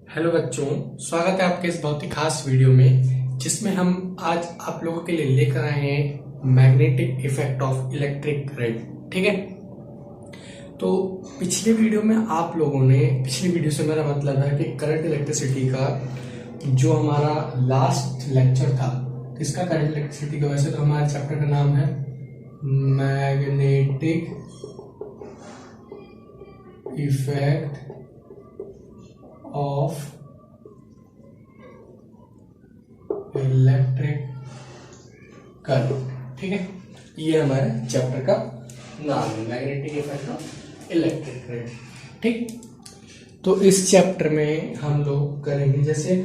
Hello बच्चों, स्वागत है आपके इस बहुत ही खास वीडियो में जिसमें हम आज आप लोगों के लिए लेकर आए हैं magnetic effect of electric current. ठीक है, तो पिछले वीडियो में आप लोगों ने, पिछली वीडियो से मेरा मतलब है कि करंट इलेक्ट्रिसिटी का जो हमारा लास्ट लेक्चर था, किसका करंट इलेक्ट्रिसिटी का, वैसे तो हमारे चैप्टर का नाम है magnetic effect of electric current. ठीक है, ये हमारे चैप्टर का नाम है, magnetic effect of electric current. ठीक, तो इस चैप्टर में हम लोग करेंगे, जैसे ये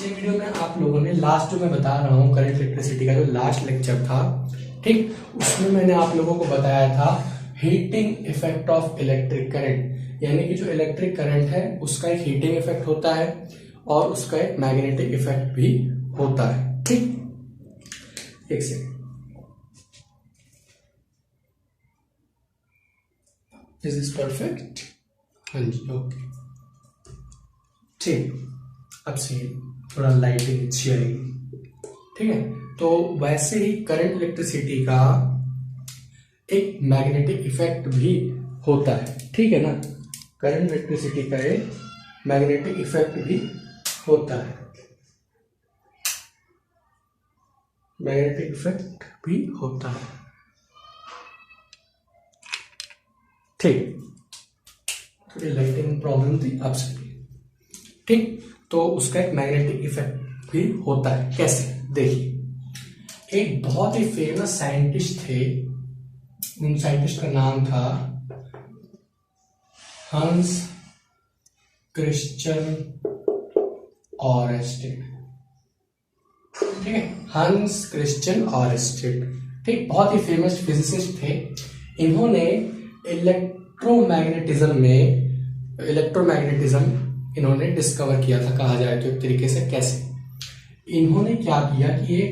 वीडियो में आप लोगों ने लास्ट जो मैं बता रहा हूँ करंट इलेक्ट्रिसिटी का जो लास्ट लेक्चर था, ठीक, उसमें मैंने आप लोगों को बताया था heating effect of electric current, यानी कि जो इलेक्ट्रिक करंट है उसका एक हीटिंग इफेक्ट होता है और उसका एक मैग्नेटिक इफेक्ट भी होता है। ठीक, एक सेकंड, इज दिस परफेक्ट? हाँ जी, ओके, ठीक। अब से थोड़ा लाइटिंग अच्छी आएगी। ठीक है, तो वैसे ही करंट इलेक्ट्रिसिटी का एक मैग्नेटिक इफेक्ट भी होता है। ठीक है ना, करंट इलेक्ट्रिसिटी का एक मैग्नेटिक इफेक्ट भी होता है, मैग्नेटिक इफेक्ट भी होता है। ठीक, थोड़ी लाइटिंग प्रॉब्लम थी आप सभी। ठीक, तो उसका एक मैग्नेटिक इफेक्ट भी होता है। कैसे? देखिए, एक बहुत ही फेमस साइंटिस्ट थे, उन साइंटिस्ट का नाम था हंस क्रिश्चियन ऑयरस्टेड। ठीक है, हंस क्रिश्चियन ऑयरस्टेड, ठीक, बहुत ही फेमस फिजिसिस्ट थे। इन्होंने इलेक्ट्रोमैग्नेटिज्म इन्होंने डिस्कवर किया था, कहा जाए तो एक तरीके से। कैसे? इन्होंने क्या किया कि एक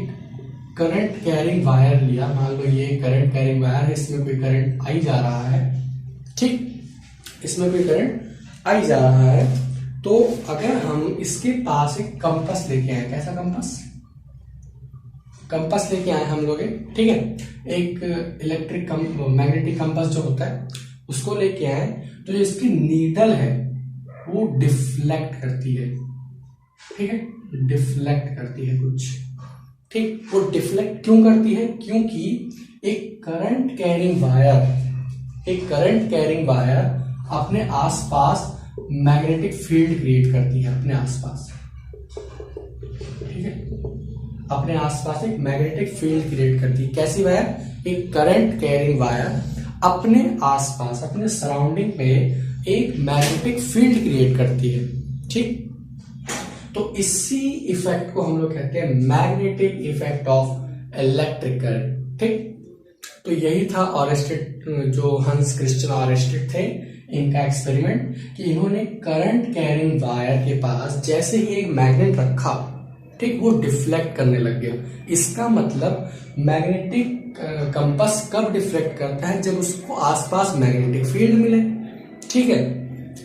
करंट कैरिंग वायर लिया, मान लो ये करंट कैरिंग वायर है, इसमें कोई करंट आई जा रहा है। ठीक, इसमें कोई करंट आई जा रहा है, तो अगर हम इसके पास एक कंपास लेके आए, कैसा कंपास लेके आए हम लोग, ठीक है, एक इलेक्ट्रिक मैग्नेटिक कंपास जो होता है उसको लेके आए, तो जो इसकी नीडल है वो डिफ्लेक्ट करती है। ठीक है, डिफ्लेक्ट करती है कुछ। ठीक, वो डिफ्लेक्ट क्यों करती है? क्योंकि एक करंट कैरिंग वायर अपने आसपास मैग्नेटिक फील्ड क्रिएट करती है, अपने आसपास। ठीक है, अपने आसपास एक मैग्नेटिक फील्ड क्रिएट करती है। कैसी वायर? एक करंट कैरिंग वायर अपने आसपास, अपने सराउंडिंग पे एक मैग्नेटिक फील्ड क्रिएट करती है। ठीक, तो इसी इफेक्ट को हम लोग कहते हैं magnetic effect of electric current. ठीक, तो यही था ऑयरस्टेड, जो हंस क्रिश्चियन ऑयरस्टेड थे, इनका एक्सपेरिमेंट कि इन्होंने करंट कैरिंग वायर के पास जैसे ही एक मैग्नेट रखा, ठीक, वो डिफ्लेक्ट करने लग गया। इसका मतलब मैग्नेटिक कंपास कब डिफ्लेक्ट करता है? जब उसको आसपास मैग्नेटिक फील्ड मिले। ठीक है,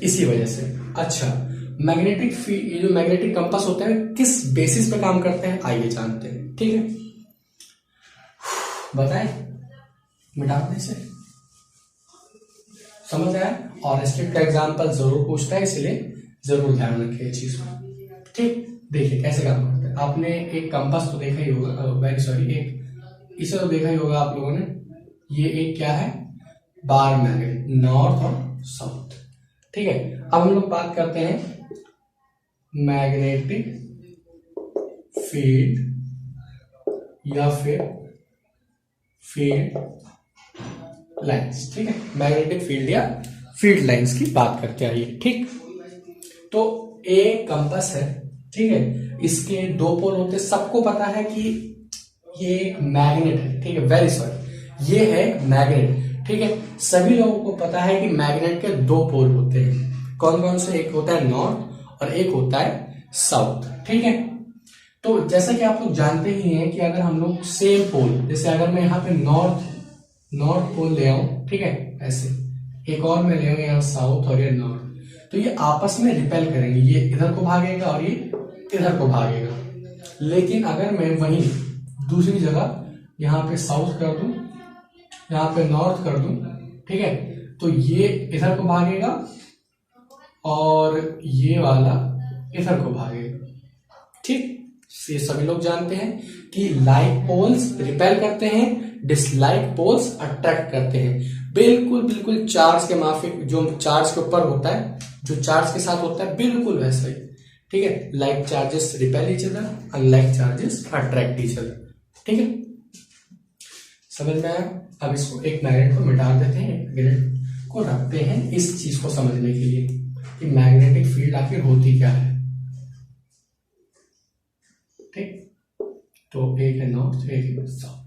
इसी वजह से। अच्छा, मैग्नेटिक फील्ड, ये जो मैग्नेटिक कंपास होता है किस बेसिस पे काम करते हैं, आइए जानते हैं। ठीक है, बताएं, मिटाने से समझ आया? ऑयरस्टेड का एग्जांपल जरूर पूछता है, इसलिए जरूर ध्यान रखिए चीज को। ठीक, देखिए कैसे काम करता है। आपने एक कंपास तो देखा ही होगा, वेरी सॉरी, एक इसे तो देखा ही होगा आप लोगों ने। ये एक क्या है? बार मैग्नेट, नॉर्थ और साउथ। ठीक है, अब हम लोग बात करते हैं मैग्नेटिक फील्ड या फिर फील्ड लाइंस। ठीक है, मैग्नेटिक फील्ड या फील्ड लाइंस की बात करते हैं। आइए, ठीक, तो एक कंपास है, ठीक है, इसके दो पोल होते, सबको पता है कि ये एक मैग्नेट है। ठीक है, वेरी सॉरी, ये है मैग्नेट। ठीक है, सभी लोगों को पता है कि मैग्नेट के दो पोल होते हैं। कौन कौन से? एक होता है नॉर्थ और एक होता है साउथ। ठीक है, तो जैसा कि आप लोग जानते ही हैं कि अगर हम लोग सेम पोल, जैसे अगर मैं यहाँ पे नॉर्थ पोल ले आऊं, ठीक है, ऐसे एक और मैं ले आऊं यहाँ साउथ और ये नॉर्थ, तो ये आपस में रिपेल करेंगे, ये इधर को भागेगा और ये इधर को भागेगा। लेकिन अगर मैं वहीं दूसरी जगह यहाँ पे साउथ कर दूं, यहाँ पे नॉर्थ कर दूं, ठीक है, तो ये इधर को भागेगा और ये वाला इधर को भागेगा। ठीक, ये सभी लोग जानते हैं कि लाइक पोल्स रिपेल करते हैं, डिसलाइक पोल्स अट्रैक्ट करते हैं। बिल्कुल बिल्कुल चार्ज के माफिक, जो चार्ज के ऊपर होता है, जो चार्ज के साथ होता है, बिल्कुल वैसा ही। ठीक है, like charges repel each other, unlike charges attract each other. ठीक है, समझ में आया? अब इसको एक मैग्नेट को मिटा देते हैं, मैग्नेट को रखते हैं इस चीज को समझने के लिए कि मैग्नेटिक फील्ड आखिर होती क्या है। ठीक, तो एक है नॉर्थ, एक है साउथ।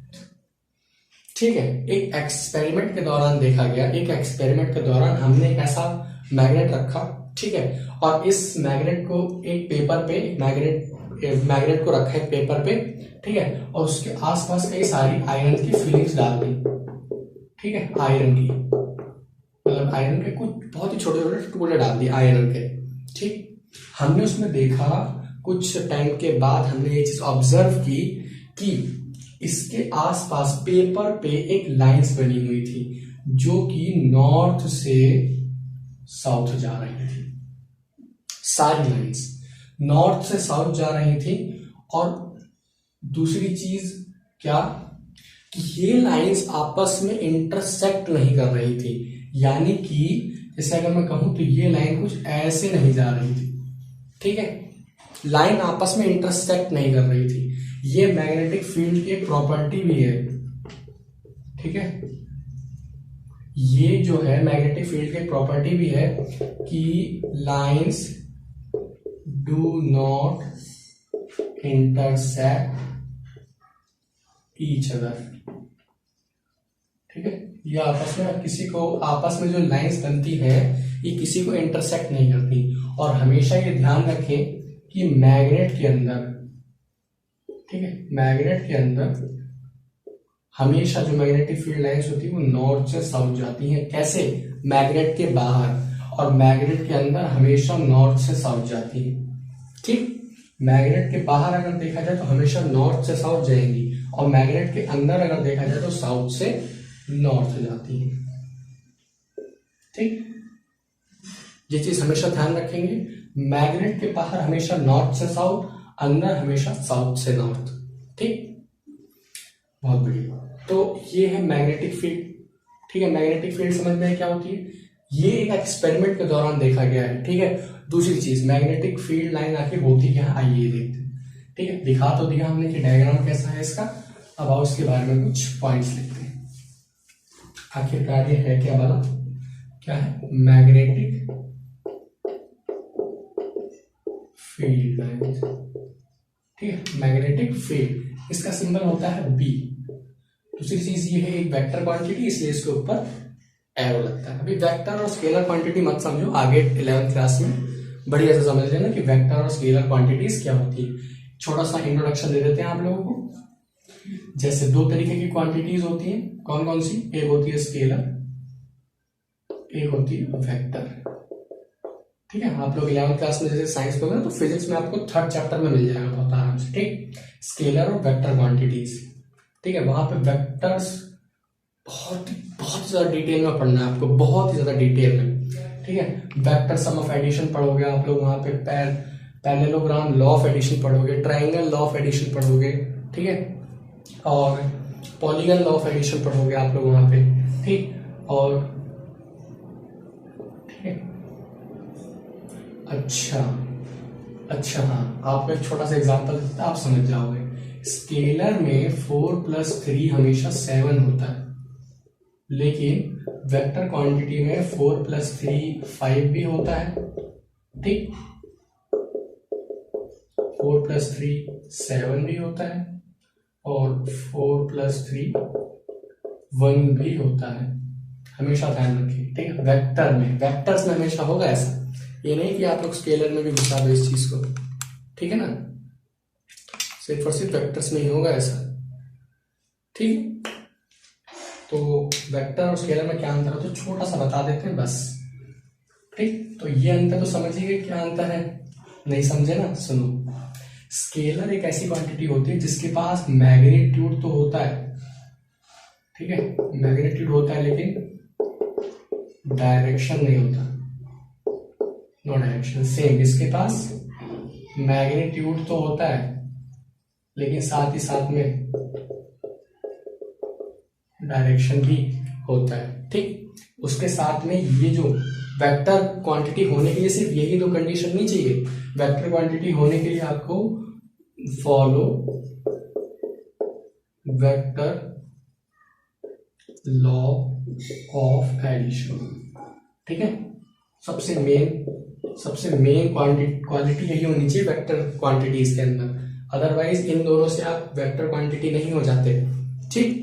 ठीक है, एक एक्सपेरिमेंट के दौरान देखा गया, एक एक्सपेरिमेंट के दौरान हमने एक ऐसा मैग्नेट रखा, ठीक है, और इस मैग्नेट को एक पेपर पे, मैग्नेट को रखा है पेपर पे, ठीक है, और उसके आसपास कई सारी आयरन की फिलिंग्स डाल दी। ठीक है, आयरन की, मतलब आयरन के कुछ बहुत ही छोटे छोटे टुकड़े डाल दिए आयरन के। ठीक, हमने उसमें देखा, कुछ टाइम के बाद हमने ये चीज ऑब्जर्व की कि इसके आसपास पेपर पे एक लाइंस बनी हुई थी जो कि नॉर्थ से साउथ जा रही थी। सारी लाइंस नॉर्थ से साउथ जा रही थी। और दूसरी चीज क्या कि ये लाइंस आपस में इंटरसेक्ट नहीं कर रही थी, यानी कि जैसे अगर मैं कहूं तो ये लाइन कुछ ऐसे नहीं जा रही थी। ठीक है, लाइन आपस में इंटरसेक्ट नहीं कर रही थी। ये मैग्नेटिक फील्ड की प्रॉपर्टी भी है। ठीक है, ये जो है मैग्नेटिक फील्ड की प्रॉपर्टी भी है कि lines do not intersect each other. ठीक है, ये आपस में किसी को, आपस में जो लाइंस बनती है ये किसी को इंटरसेक्ट नहीं करती। और हमेशा ये ध्यान रखें कि मैग्नेट के अंदर, ठीक है, मैग्नेट के अंदर हमेशा जो मैग्नेटिक फील्ड लाइंस होती है वो नॉर्थ से साउथ जाती हैं। कैसे? मैग्नेट के बाहर, और मैग्नेट के अंदर हमेशा नॉर्थ से साउथ जाती है। ठीक, मैग्नेट के बाहर अगर देखा जाए तो हमेशा नॉर्थ से साउथ जाएंगी, और मैग्नेट के अंदर अगर देखा जाए तो साउथ से नॉर्थ जाती है। ठीक, ये चीज हमेशा ध्यान रखेंगे, मैग्नेट के बाहर हमेशा नॉर्थ से साउथ, अंदर हमेशा साउथ से नॉर्थ। ठीक, बहुत बढ़िया। तो ये है मैग्नेटिक फील्ड। ठीक है, मैग्नेटिक फील्ड समझ में क्या होती है? ये एक एक्सपेरिमेंट के दौरान देखा गया है। ठीक है, दूसरी चीज मैग्नेटिक फील्ड लाइन आखिर होती क्या है, आइए देखते हैं। ठीक है, दिखा तो दिया हमने कि डायग्राम कैसा है इसका। अब आओ इसके बारे में कुछ पॉइंट्स लिखते हैं। आखिरकार ये है क्या वाला, क्या है? Magnetic field line. ठीक है, मैग्नेटिक फील्ड, इसका सिंबल होता है बी। दूसरी चीज ये है एक वेक्टर क्वांटिटी, इसलिए इसके ऊपर एरो लगता है। अभी वेक्टर और स्केलर क्वांटिटी मत समझो, आगे 11th क्लास में बढ़िया से समझ लेना कि वेक्टर और स्केलर क्वांटिटीज क्या होती है। छोटा सा इंट्रोडक्शन दे देते हैं आप लोगों को। जैसे दो तरीके की क्वांटिटीज होती हैं, कौन कौन सी? एक होती है स्केलर, एक होती है वेक्टर। ठीक है, आप लोग 11th क्लास में जैसे साइंस पढ़ रहे हैं तो फिजिक्स में आपको 3rd चैप्टर में मिल जाएगा बहुत आराम से। ठीक, स्केलर और वेक्टर क्वांटिटीज। ठीक है, वहां पे वेक्टर्स बहुत ज्यादा डिटेल में पढ़ना है आपको, बहुत ही ज्यादा डिटेल में। ठीक है, वेक्टर सम ऑफ एडिशन पढ़ोगे आप लोग वहां पे, पैरेललोग्राम लॉ ऑफ एडिशन पढ़ोगे, ट्राइंगल लॉ ऑफ एडिशन पढ़ोगे। ठीक है, और पॉलीगन लॉ ऑफ एडिशन पढ़ोगे आप लोग वहां पे। ठीक, और ठीक है, अच्छा हाँ, आपको एक छोटा सा एग्जांपल देता आप समझ जाओगे। स्केलर में 4+3 हमेशा 7 होता है, लेकिन वेक्टर क्वांटिटी में 4+3 5 भी होता है। ठीक, 4+3 7 भी होता है, और 4+3 1 भी होता है। हमेशा ध्यान रखिए। ठीक है, वेक्टर में, वेक्टर्स में हमेशा होगा ऐसा, ये नहीं कि आप लोग स्केलर में भी घुसा दो इस चीज को। ठीक है ना, सिर्फ और सिर्फ वेक्टर्स में ही होगा ऐसा। ठीक, तो वेक्टर और स्केलर में क्या अंतर है तो छोटा सा बता देते हैं बस। ठीक, तो ये अंतर तो समझिए क्या अंतर है, नहीं समझे ना, सुनो। स्केलर एक ऐसी क्वांटिटी होती है जिसके पास मैग्नीट्यूड तो होता है, ठीक है, मैग्नीट्यूड होता है लेकिन डायरेक्शन नहीं होता, नो डायरेक्शन। सेम इसके पास मैग्नीट्यूड तो होता है लेकिन साथ ही साथ में डायरेक्शन भी होता है, ठीक। उसके साथ में ये जो वेक्टर क्वांटिटी होने के लिए सिर्फ यही दो कंडीशन नहीं चाहिए, वेक्टर क्वांटिटी होने के लिए आपको follow vector law of addition, ठीक है। सबसे मेन क्वांटिटी यही होनी चाहिए वेक्टर क्वांटिटीज के अंदर, अदरवाइज इन दोनों से आप वेक्टर क्वांटिटी नहीं हो जाते, ठीक।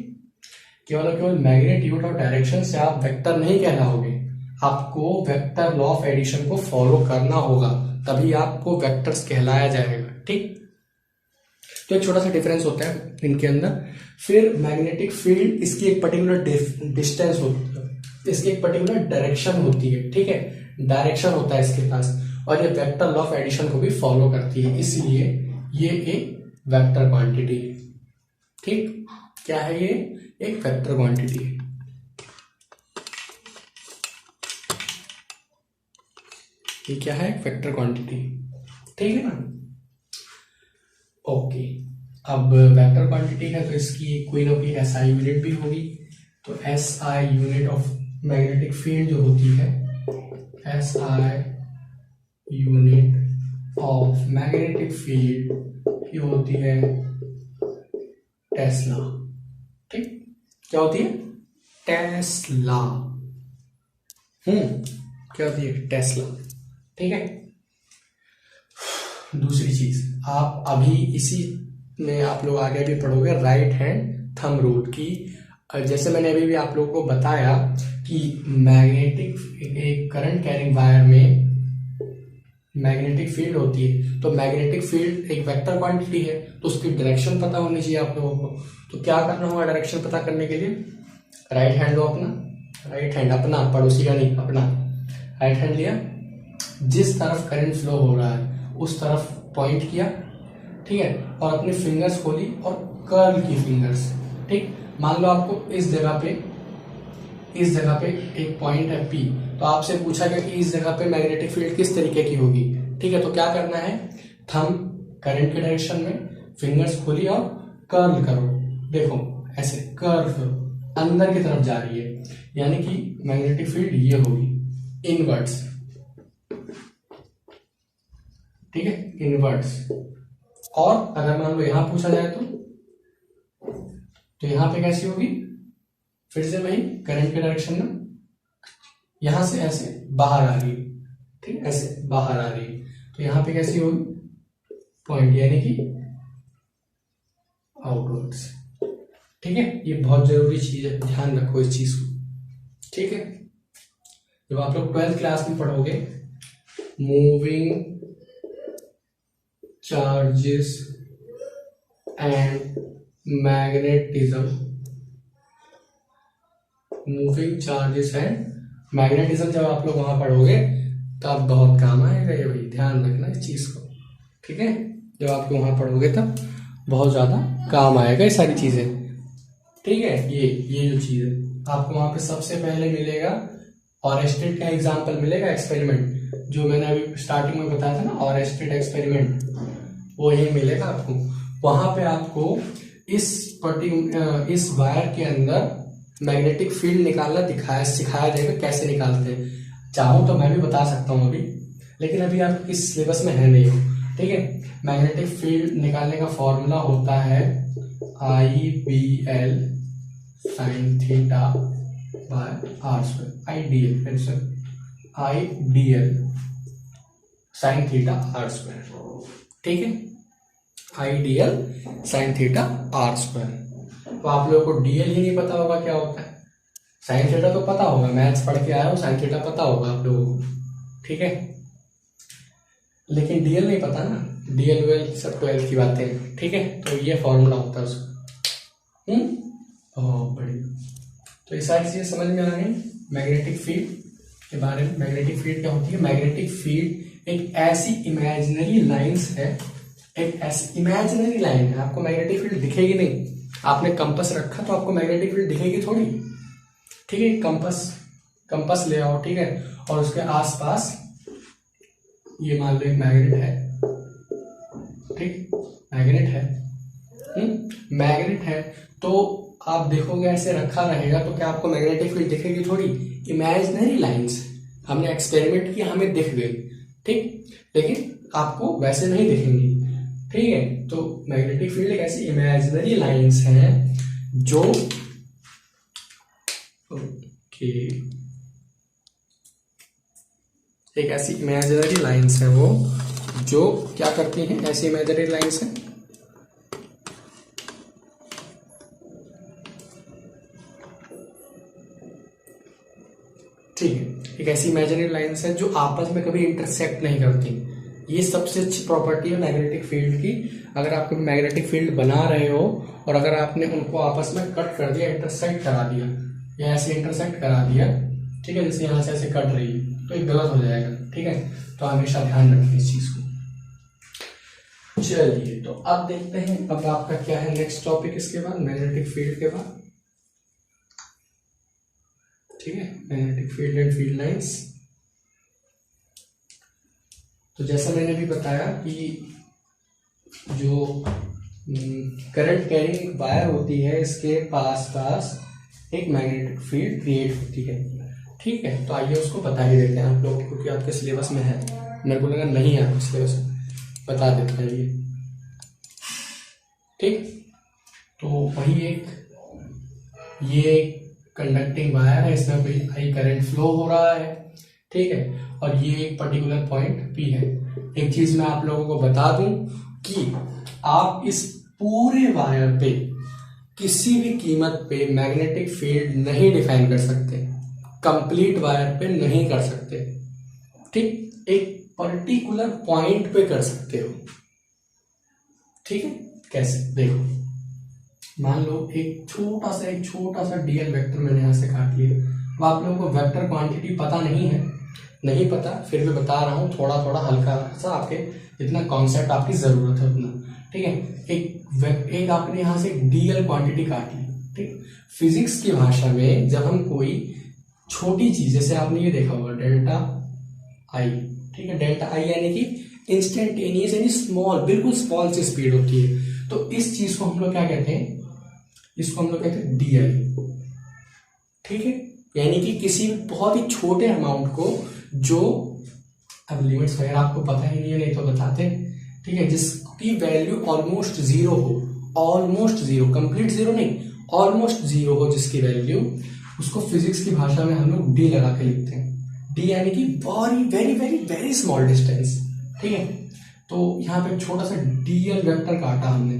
केवल मैग्नीट्यूड और डायरेक्शन से आप वेक्टर नहीं कहलाओगे, आपको वेक्टर लॉ ऑफ एडिशन को फॉलो करना होगा, तभी आपको वेक्टर्स कहलाया जाएगा, ठीक। तो एक छोटा सा डिफरेंस होता है इनके अंदर। फिर मैग्नेटिक फील्ड, इसकी एक पर्टिकुलर डिस्टेंस होती है, इसकी एक पर्टिकुलर डायरेक्शन होती है, ठीक है, डायरेक्शन होता है इसके पास, और ये वेक्टर लॉ ऑफ एडिशन को भी फॉलो करती है, इसलिए ये एक वेक्टर क्वांटिटी है, ठीक। क्या है ये? एक वेक्टर क्वांटिटी है। ये क्या है? वेक्टर क्वांटिटी, ठीक है ना। ओके, अब वेक्टर क्वांटिटी है तो इसकी कोई ना कोई एसआई यूनिट भी होगी, तो SI unit of magnetic field जो होती है, SI unit of magnetic field ये होती है टेस्ला, ठीक। क्या होती है? टेस्ला, क्या होती है? टेस्ला, ठीक है। दूसरी चीज, आप अभी इसी में आप लोग आगे भी पढ़ोगे राइट हैंड थंब रूल की। जैसे मैंने अभी भी आप लोगों को बताया कि मैग्नेटिक एक करंट कैरिंग वायर में मैग्नेटिक फील्ड होती है, तो मैग्नेटिक फील्ड एक वेक्टर क्वांटिटी है, तो उसकी डायरेक्शन पता होनी चाहिए आप लोगों को। तो क्या करना होगा डायरेक्शन पता करने के लिए? राइट हैंड लो अपना, राइट हैंड अपना, पड़ोसी का नहीं, अपना राइट हैंड लिया, जिस तरफ करंट फ्लो हो रहा है उस तरफ पॉइंट किया, ठीक है, और अपनी फिंगर्स खोली और कर्ल की फिंगर्स, ठीक। मान लो आपको इस जगह पे एक पॉइंट है P, तो आपसे पूछा गया कि इस जगह पे मैग्नेटिक फील्ड किस तरीके की होगी, ठीक है। तो क्या करना है? थंब करंट के डायरेक्शन में, फिंगर्स खोली और कर्ल करो, देखो ऐसे कर्ल करो, अंदर की तरफ जा रही है, यानी कि मैग्नेटिक फील्ड ये होगी इनवर्ट्स, ठीक है, इनवर्ट्स। और अगर मान लो यहां पूछा जाए तो यहां पे कैसी होगी? फिर से वही करंट के डायरेक्शन में, यहां से ऐसे बाहर आ रही है, ठीक, ऐसे बाहर आ रही है, तो यहां पे कैसी होगी? पॉइंट, यानी कि आउटवर्ड्स, ठीक है। ये बहुत जरूरी चीज है, ध्यान रखो इस चीज को, ठीक है। जब आप लोग 12th क्लास में पढ़ोगे moving charges and magnetism, moving charges and magnetism, जब आप लोग वहां पढ़ोगे तब बहुत काम आएगा ये, भाई ध्यान रखना इस चीज को, ठीक है। जब आप लोग वहां पढ़ोगे तब बहुत ज्यादा काम आएगा ये सारी चीजें, ठीक है। ये जो चीज है आपको वहां पे सबसे पहले मिलेगा, ऑरेस्टेड का एग्जांपल मिलेगा, एक्सपेरिमेंट जो मैंने अभी स्टार्टिंग में बताया था ना, ऑरेस्टेड एक्सपेरिमेंट, वो यही मिलेगा आपको। वहां पे आपको इस वायर के अंदर मैग्नेटिक फील्ड निकालना सिखाया जाएगा, कैसे निकालते हैं। चाहूं तो मैं भी बता सकता हूं अभी, लेकिन अभी आप इस सिलेबस में है नहीं हो, ठीक है। मैग्नेटिक फील्ड निकालने का फॉर्मूला होता है IBL sin theta by are square, ideal sine theta r square, ठीक है, ideal sine theta r square. तो आप लोगों को डीएल ही नहीं पता होगा क्या होता है, साइन थीटा तो पता होगा, मैथ्स पढ़ के आया हो, साइन थीटा पता होगा आप लोगों को, ठीक है, लेकिन डीएल नहीं पता ना, डीएल वेल सब 12th की बातें, ठीक है। तो ये फॉर्मूला होता है उसका, बहुत बढ़िया। तो ये सारी चीजें समझ में आ गई मैग्नेटिक फील्ड के बारे में। मैग्नेटिक फील्ड क्या होती है? मैग्नेटिक फील्ड एक ऐसी इमेजिनरी लाइंस है, एक ऐसी इमेजिनरी लाइन है, आपको मैग्नेटिक फील्ड दिखेगी नहीं। आपने कंपास रखा तो आपको मैग्नेटिक फील्ड दिखेगी थोड़ी, ठीक है। कंपास ले आओ, ठीक है, और उसके आसपास ये मान लो एक मैग्नेट है, ठीक, मैग्नेट है, मैग्नेट है, तो आप देखोगे ऐसे रखा रहेगा तो क्या आपको मैग्नेटिक फील्ड दिखेगी थोड़ी? इमेजिनरी लाइंस हमने एक्सपेरिमेंट किया, हमें दिख गई, ठीक, लेकिन आपको वैसे नहीं दिखेंगी, ठीक है। तो मैग्नेटिक फील्ड एक ऐसी इमेजिनरी लाइंस हैं जो एक ऐसी इमेजिनरी लाइंस है वो जो क्या करती हैं? ऐसी इमेजिनरी लाइंस हैं ठीक है, एक ऐसी इमेजिनरी लाइंस है जो आपस में कभी इंटरसेक्ट नहीं करती। ये सबसे अच्छी प्रॉपर्टी है मैग्नेटिक फील्ड की। अगर आप कभी मैग्नेटिक फील्ड बना रहे हो और अगर आपने उनको आपस में कट कर दिया, इंटरसेक्ट करा दिया या ऐसे इंटरसेक्ट करा दिया, ठीक है, जैसे यहां से ऐसे कट रही है तो ये गलत हो जाएगा, ठीक है। तो हमेशा ध्यान रखें इस चीज को। चलिए, तो अब देखते हैं अब आपका क्या है नेक्स्ट टॉपिक इसके बाद, मैग्नेटिक फील्ड के बाद, ठीक है, magnetic field and field lines. तो जैसा मैंने भी बताया कि जो करंट कैरिंग वायर होती है इसके पास एक मैग्नेटिक फील्ड क्रिएट होती है, ठीक है। तो आइए उसको बता ही देते हैं आप लोग, क्योंकि आपके सिलेबस में है, मेरे को लगा नहीं है आपके सिलेबस में, बता देते हैं ठीक। तो वही ये कंडक्टिंग वायर है, इसमें कोई हाई करंट फ्लो हो रहा है, ठीक है, और ये एक पर्टिकुलर पॉइंट पी है। एक चीज मैं आप लोगों को बता दूं कि आप इस पूरे वायर पे किसी भी कीमत पे मैग्नेटिक फील्ड नहीं डिफाइन कर सकते, कंप्लीट वायर पे नहीं कर सकते, ठीक, एक पर्टिकुलर पॉइंट पे कर सकते हो, ठीक है। कैसे? देखो, मान लो एक छोटा सा डीएल वेक्टर मैंने यहां से काट लिया। अब आप लोगों को वेक्टर क्वांटिटी पता नहीं पता, फिर भी बता रहा हूं, थोड़ा थोड़ा हल्का सा आपके जितना कॉन्सेप्ट आपकी जरूरत है उतना, ठीक है। एक आपने यहां से डीएल क्वांटिटी काट ली, ठीक। फिजिक्स की भाषा में जब हम कोई छोटी चीज, जैसे आपने ये देखा होगा डेल्टा आई, ठीक है, डेल्टा आई यानी कि इंस्टेंटेनियस यानी स्मॉल, बिल्कुल स्मॉल सी स्पीड होती है। तो इस चीज को हम लोग क्या कहते हैं? इसको हम लोग कहते हैं डीएल, ठीक है, यानी कि किसी बहुत ही छोटे अमाउंट को जो, अब लिमिट्स वगैरह आपको पता ही नहीं है, नहीं तो बताते, ठीक है, जिसकी वैल्यू ऑलमोस्ट जीरो हो, ऑलमोस्ट जीरो, कंप्लीट जीरो नहीं, ऑलमोस्ट जीरो हो जिसकी वैल्यू, उसको फिजिक्स की भाषा में हम लोग डी लगा के लिखते हैं। डी यानी कि very very very very small distance, ठीक है। तो यहाँ पे छोटा सा डीएल वेक्टर काटा हमने,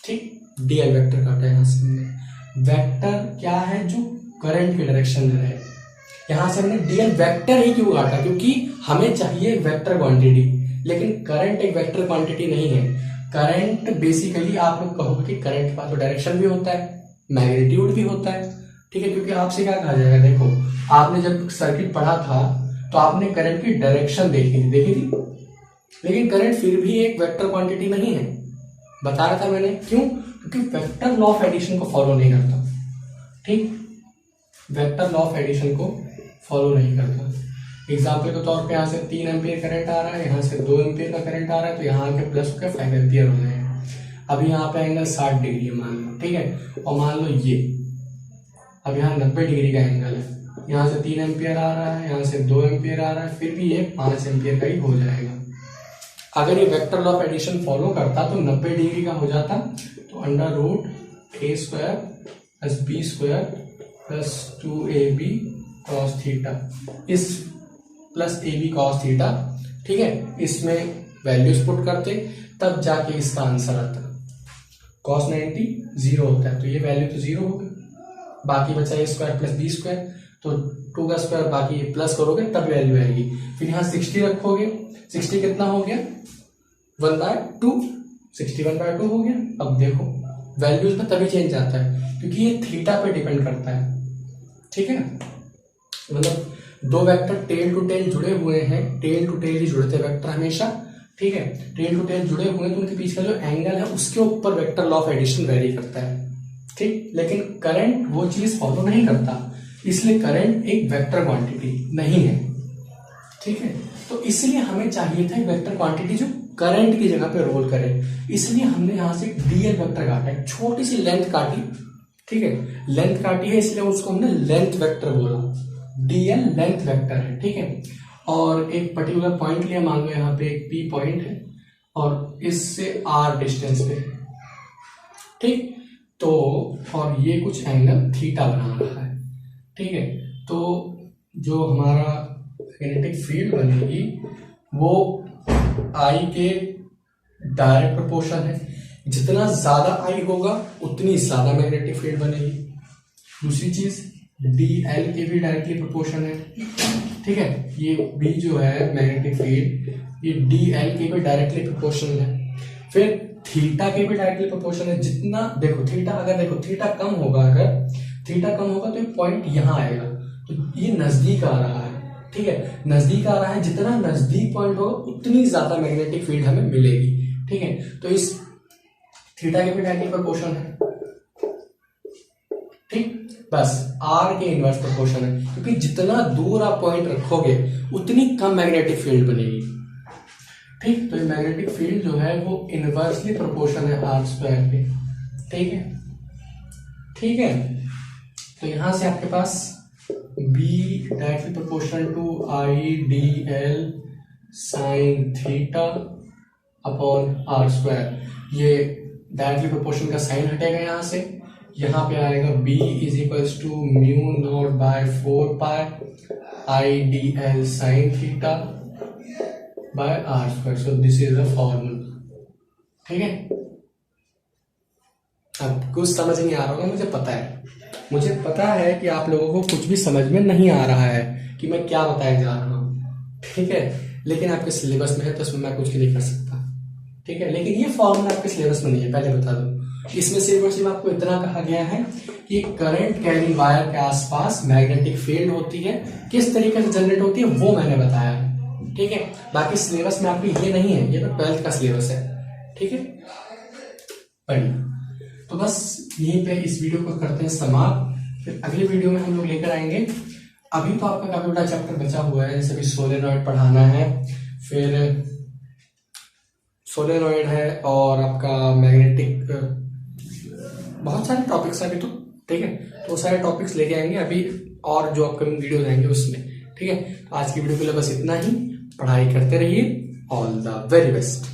ठीक, डीएल वेक्टर काटा यहां से हमने। वेक्टर क्या है? जो करंट की डायरेक्शन में रहे। यहां से हमने डीएल वेक्टर ही क्यों काटा? क्योंकि हमें चाहिए वेक्टर क्वांटिटी, लेकिन करंट एक वेक्टर क्वांटिटी नहीं है। करंट बेसिकली आप लोग कहोगे कि करंट के पास तो डायरेक्शन भी होता है, मैग्नीट्यूड भी होता है, ठीक है, क्योंकि आपसे क्या कहा जाएगा, देखो आपने जब सर्किट पढ़ा था तो आपने करंट की डायरेक्शन देखी थी, लेकिन करंट फिर भी एक वेक्टर क्वांटिटी नहीं है। बता रहा था मैंने, क्यों? क्योंकि वेक्टर लॉ ऑफ एडिशन को फॉलो नहीं करता, ठीक, वेक्टर लॉ ऑफ एडिशन को फॉलो नहीं करता। एग्जाम्पल के तौर पे यहाँ से 3 एम्पियर करंट आ रहा है, यहाँ से 2 एम्पियर का करंट आ रहा है, तो यहाँ के प्लस होकर 5 एम्पियर हो जाएगा। अब यहाँ पे एंगल 60 डिग्री है मान लो, ठीक है, और मान लो ये अब यहाँ 90 डिग्री का एंगल है, यहाँ से 3 एम्पियर आ रहा है, यहाँ से 2 एम्पियर आ रहा है, फिर भी ये 5 एम्पियर का ही हो जाएगा। अगर ये vector law of addition follow करता तो 90 डिग्री का हो जाता, तो under root A square plus B square plus 2ab cos theta, इस प्लस ab कॉस थीटा, ठीक है, इसमें वैल्यूज पुट करते तब जाके इसका आंसर आता। कॉस 90 जीरो होता है, तो ये वैल्यू तो जीरो होगी, बाकी बचा ए स्क्वायर प्लस बी स्क्वायर, तो 2 का स्क्वायर बाकी प्लस करोगे तब वैल्यू आएगी। फिर यहाँ 60 रखोगे, 60 कितना हो गया? 1/2, 61/2 हो गया। अब देखो वैल्यूज में तभी चेंज आता है क्योंकि ये थीटा पे डिपेंड करता है, ठीक है ना, मतलब दो वेक्टर टेल टू टेल जुड़े हुए हैं, टेल टू टेल ही जुड़ते हैं वेक्टर हमेशा, ठीक है, टेल टू टेल जुड़े हुए हैं तो उनके बीच का जो एंगल है उसके ऊपर vector law of addition vary करता है, ठीक। लेकिन करंट वो चीज फॉलो नहीं करता, इसलिए करंट एक वेक्टर क्वांटिटी नहीं है, ठीक है। तो इसलिए हमें चाहिए था वेक्टर क्वांटिटी जो करंट की जगह पे रोल करे, इसलिए हमने यहां से डीएल वेक्टर काटा है, छोटी सी लेंथ काटी, ठीक है, लेंथ काटी है इसलिए उसको हमने लेंथ वेक्टर बोला, डीएल लेंथ वेक्टर है, ठीक है। और एक पर्टिकुलर पॉइंट लिया, मान लो यहाँ पे एक पी पॉइंट है और इससे आर डिस्टेंस पे, ठीक। तो और ये कुछ एंगल थीटा बना रहा है, ठीक है। तो जो हमारा मैग्नेटिक फील्ड बनेगी वो आई के डायरेक्ट प्रोपोर्शन है, जितना ज्यादा आई होगा उतनी ज्यादा मैग्नेटिक फील्ड बनेगी। दूसरी चीज डी एल के भी डायरेक्टली प्रोपोर्शन है, ठीक है, ये बी जो है मैग्नेटिक फील्ड ये डी एल के भी डायरेक्टली प्रोपोर्शनल है। फिर थीटा के भी डायरेक्टली प्रोपोर्शनल है, जितना देखो थीटा, अगर देखो थीटा कम होगा, अगर थीटा कम होगा तो ये पॉइंट यहां आएगा, तो ये नजदीक आ रहा है, ठीक है, नजदीक आ रहा है, जितना नजदीक पॉइंट होगा उतनी ज्यादा मैग्नेटिक फील्ड हमें मिलेगी, ठीक है। तो इस थीटा के भी डायरेक्टली प्रोपोर्शन है, ठीक, बस आर के इनवर्स प्रोपोर्शन है, क्योंकि जितना दूर आप पॉइंट रखोगे उतनी कम मैग्नेटिक फील्ड बनेगी, ठीक। तो ये मैग्नेटिक फील्ड जो है वो इनवर्सली प्रोपोर्शन है आर स्क्वायर के, ठीक है, ठीक है। तो यहां से आपके पास B directly proportional to I D L sine theta upon R square, ये डायरेक्टली प्रोपोर्शन का साइन हटेगा यहां से, यहां पे आएगा b is equals to mu naught by 4 pi I D L sine theta by are square, so this is the formula, ठीक है। अब कुछ समझ नहीं आ रहा होगा, मुझे पता है कि आप लोगों को कुछ भी समझ में नहीं आ रहा है कि मैं क्या बताया जा रहा हूं, ठीक है, लेकिन आपके सिलेबस में है तो इसमें मैं कुछ नहीं कर सकता, ठीक है। लेकिन ये फॉर्मूला आपके सिलेबस में नहीं है, पहले बता दूं। इसमें सिर्फ और सिर्फ आपको इतना कहा गया है कि करंट कैरी वायर के आसपास मैग्नेटिक फील्ड होती है, किस तरीके से जनरेट होती है वो मैंने बताया है, ठीक है। बाकी सिलेबस में आपको ये नहीं है, ये तो 12th का सिलेबस है, ठीक है, बढ़िया। तो बस यहीं पे इस वीडियो को करते हैं समाप्त, फिर अगली वीडियो में हम लोग लेकर आएंगे। अभी तो आपका काफी बड़ा चैप्टर बचा हुआ है, जैसे भी सोलेनॉइड पढ़ाना है, फिर सोलेनॉइड है और आपका मैग्नेटिक, बहुत सारे टॉपिक्स हैं अभी तो, ठीक है। तो सारे टॉपिक्स लेके आएंगे अभी, और जो अपकमिंग वीडियोस आएंगे उसमें, ठीक है। तो आज की वीडियो के लिए बस इतना ही, पढ़ाई करते रहिए, ऑल द वेरी बेस्ट।